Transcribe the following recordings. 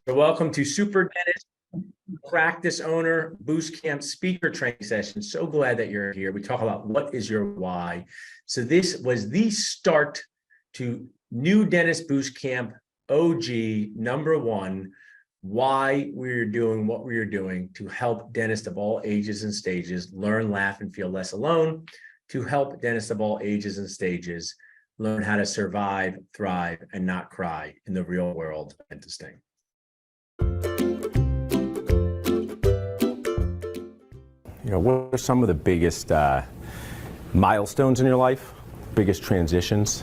Welcome to Super Dentist Practice Owner Boost Camp Speaker Training Session. So glad that you're here. We talk about what is your why. So this was the start to New Dentist Boost Camp OG #1, why we're doing what we're doing to help dentists of all ages and stages learn, laugh, and feel less alone, to help dentists of all ages and stages learn how to survive, thrive, and not cry in the real world of dentisting. You know, what are some of the biggest milestones in your life, biggest transitions,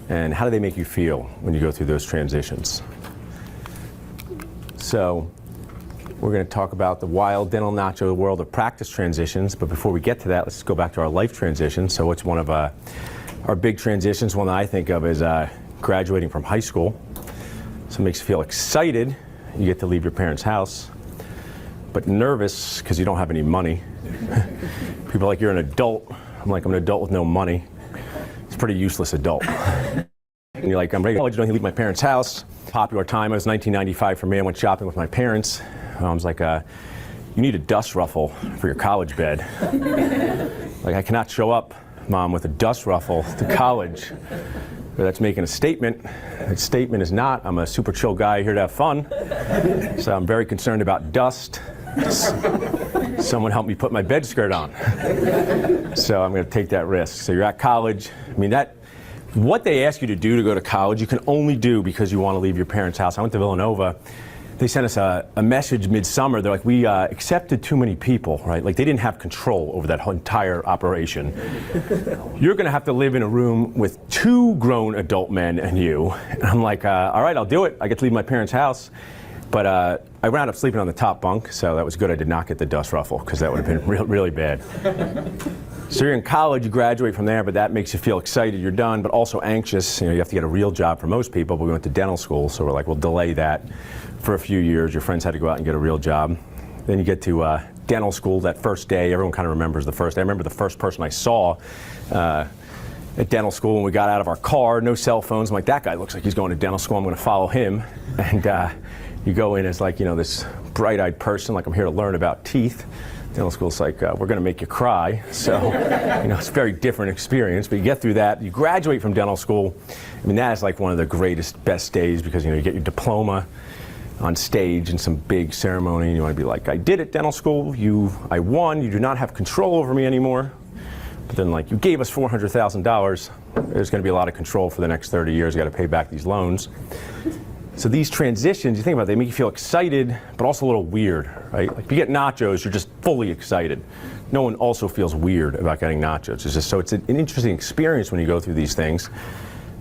and how do they make you feel when you go through those transitions? So we're going to talk about the wild dental nacho world of practice transitions, but before we get to that, let's go back to our life transition. So what's one of our big transitions? One that I think of is graduating from high school. So it makes you feel excited. You get to leave your parents' house, but nervous because you don't have any money. People are like, you're an adult. I'm like, I'm an adult with no money. It's a pretty useless adult. And you're like, I'm ready to college, don't leave my parents' house. Popular time, it was 1995 for me. I went shopping with my parents. I was like, you need a dust ruffle for your college bed. Like, I cannot show up, Mom, with a dust ruffle to college. But that's making a statement. That statement is not, I'm a super chill guy here to have fun. So I'm very concerned about dust. Someone help me put my bed skirt on. So I'm going to take that risk. So you're at college. I mean, what they ask you to do to go to college, you can only do because you want to leave your parents' house. I went to Villanova. They sent us a message midsummer. They're like, we accepted too many people, right? Like, they didn't have control over that whole entire operation. You're going to have to live in a room with 2 grown adult men and you. And I'm like, all right, I'll do it. I get to leave my parents' house. But I wound up sleeping on the top bunk, so that was good. I did not get the dust ruffle, because that would have been really bad. So you're in college, you graduate from there, but that makes you feel excited, you're done, but also anxious. You know, you have to get a real job for most people, but we went to dental school, so we're like, we'll delay that for a few years. Your friends had to go out and get a real job. Then you get to dental school that first day. Everyone kind of remembers the first day. I remember the first person I saw at dental school when we got out of our car, no cell phones. I'm like, that guy looks like he's going to dental school. I'm going to follow him. And you go in as like, you know, this bright-eyed person, like I'm here to learn about teeth. Dental school's like, we're going to make you cry. So, you know, it's a very different experience. But you get through that, you graduate from dental school. I mean, that is like one of the greatest, best days because, you know, you get your diploma on stage in some big ceremony, and you want to be like, I did it, dental school. I won. You do not have control over me anymore. But then, like, you gave us $400,000. There's going to be a lot of control for the next 30 years. You got to pay back these loans. So these transitions, you think about it, they make you feel excited, but also a little weird, right? Like, if you get nachos, you're just fully excited. No one also feels weird about getting nachos. It's just, so it's an interesting experience when you go through these things.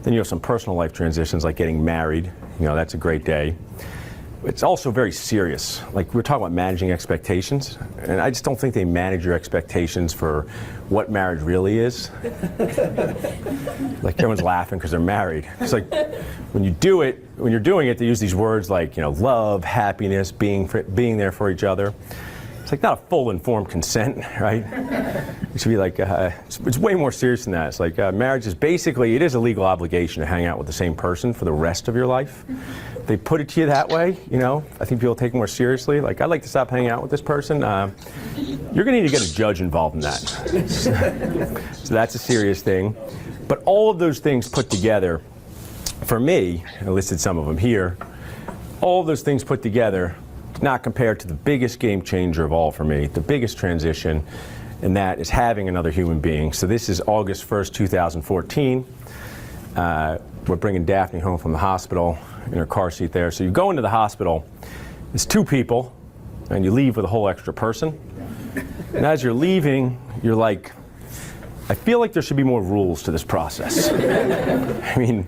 Then you have some personal life transitions, like getting married. You know, that's a great day. It's also very serious. Like, we're talking about managing expectations, and I just don't think they manage your expectations for what marriage really is. Like, everyone's laughing because they're married. It's like, when you're doing it, they use these words like, you know, love, happiness, being there for each other. It's like not a full informed consent, right? It should be like, it's way more serious than that. It's like marriage is basically, it is a legal obligation to hang out with the same person for the rest of your life. They put it to you that way, you know. I think people take it more seriously. Like, I'd like to stop hanging out with this person. You're going to need to get a judge involved in that. So that's a serious thing. But all of those things put together, for me, I listed some of them here, all of those things put together, not compared to the biggest game changer of all for me, the biggest transition, and that is having another human being. So this is August 1st, 2014. We're bringing Daphne home from the hospital in her car seat there. So you go into the hospital, it's 2 people, and you leave with a whole extra person. And as you're leaving, you're like, I feel like there should be more rules to this process. I mean,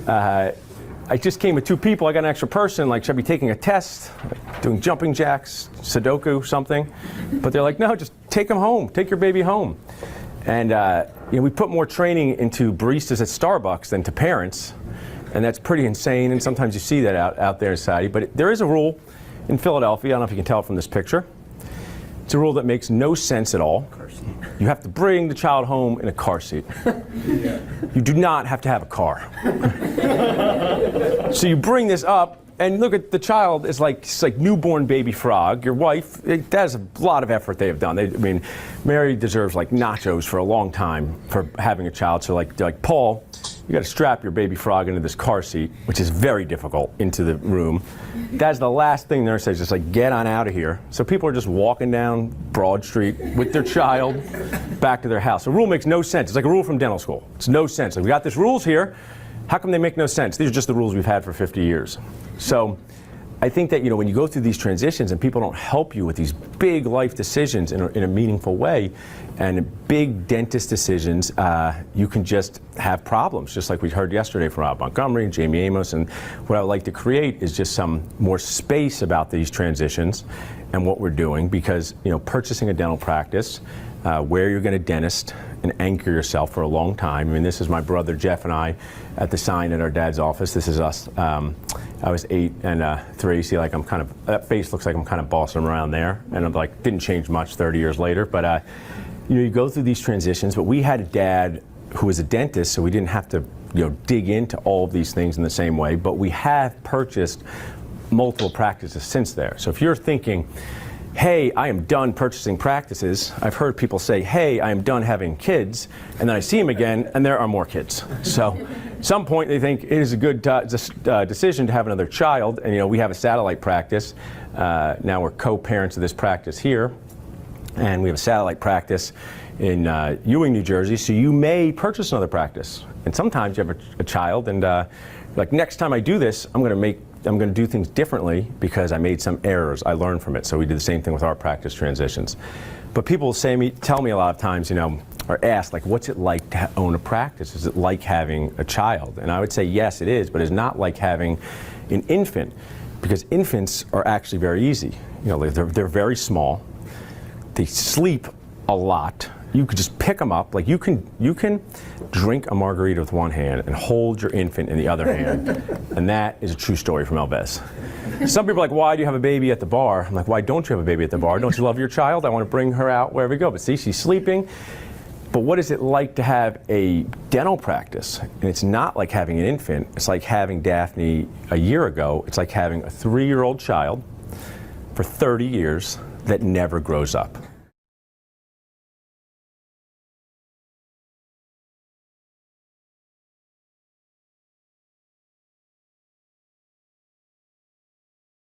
I just came with 2 people, I got an extra person, like, should I be taking a test, like doing jumping jacks, Sudoku, something? But they're like, no, just take them home, take your baby home. And you know, we put more training into baristas at Starbucks than to parents, and that's pretty insane, and sometimes you see that out there in society. But there is a rule in Philadelphia, I don't know if you can tell from this picture. It's a rule that makes no sense at all. You have to bring the child home in a car seat. You do not have to have a car. So you bring this up, And look at the child is like, it's like newborn baby frog. Your wife, that's a lot of effort they have done. I mean, Mary deserves like nachos for a long time for having a child. So like Paul, you got to strap your baby frog into this car seat, which is very difficult, into the room. That's the last thing the nurse says, just like, get on out of here. So people are just walking down Broad Street with their child back to their house. The rule makes no sense. It's like a rule from dental school. It's no sense. Like, we got these rules here. How come they make no sense? These are just the rules we've had for 50 years. So I think that, when you go through these transitions and people don't help you with these big life decisions in a meaningful way, and big dentist decisions, you can just have problems, just like we heard yesterday from Rob Montgomery and Jamie Amos. And what I would like to create is just some more space about these transitions and what we're doing, because purchasing a dental practice, where you're going to dentist and anchor yourself for a long time. I mean, this is my brother Jeff and I at the sign at our dad's office. This is us. I was 8 and 3. See, like that face looks like I'm kind of bossing them around there, and I'm like, didn't change much 30 years later. But you go through these transitions. But we had a dad who was a dentist, so we didn't have to dig into all of these things in the same way. But we have purchased multiple practices since there. So if you're thinking, hey, I am done purchasing practices, I've heard people say, hey, I am done having kids, and then I see them again, and there are more kids. So at some point they think it is a good decision to have another child, and we have a satellite practice. Now we're co-parents of this practice here, and we have a satellite practice in Ewing, New Jersey, so you may purchase another practice. And sometimes you have a child, and like, next time I do this, I'm going to do things differently because I made some errors. I learned from it. So we did the same thing with our practice transitions. But people tell me a lot of times, or ask, like, what's it like to own a practice? Is it like having a child? And I would say, yes, it is, but it's not like having an infant, because infants are actually very easy. They're very small. They sleep a lot. You could just pick them up. Like, you can drink a margarita with one hand and hold your infant in the other hand. And that is a true story from Elvez. Some people are like, why do you have a baby at the bar? I'm like, why don't you have a baby at the bar? Don't you love your child? I want to bring her out wherever we go. But see, she's sleeping. But what is it like to have a dental practice? And it's not like having an infant. It's like having Daphne a year ago. It's like having a 3-year-old child for 30 years that never grows up.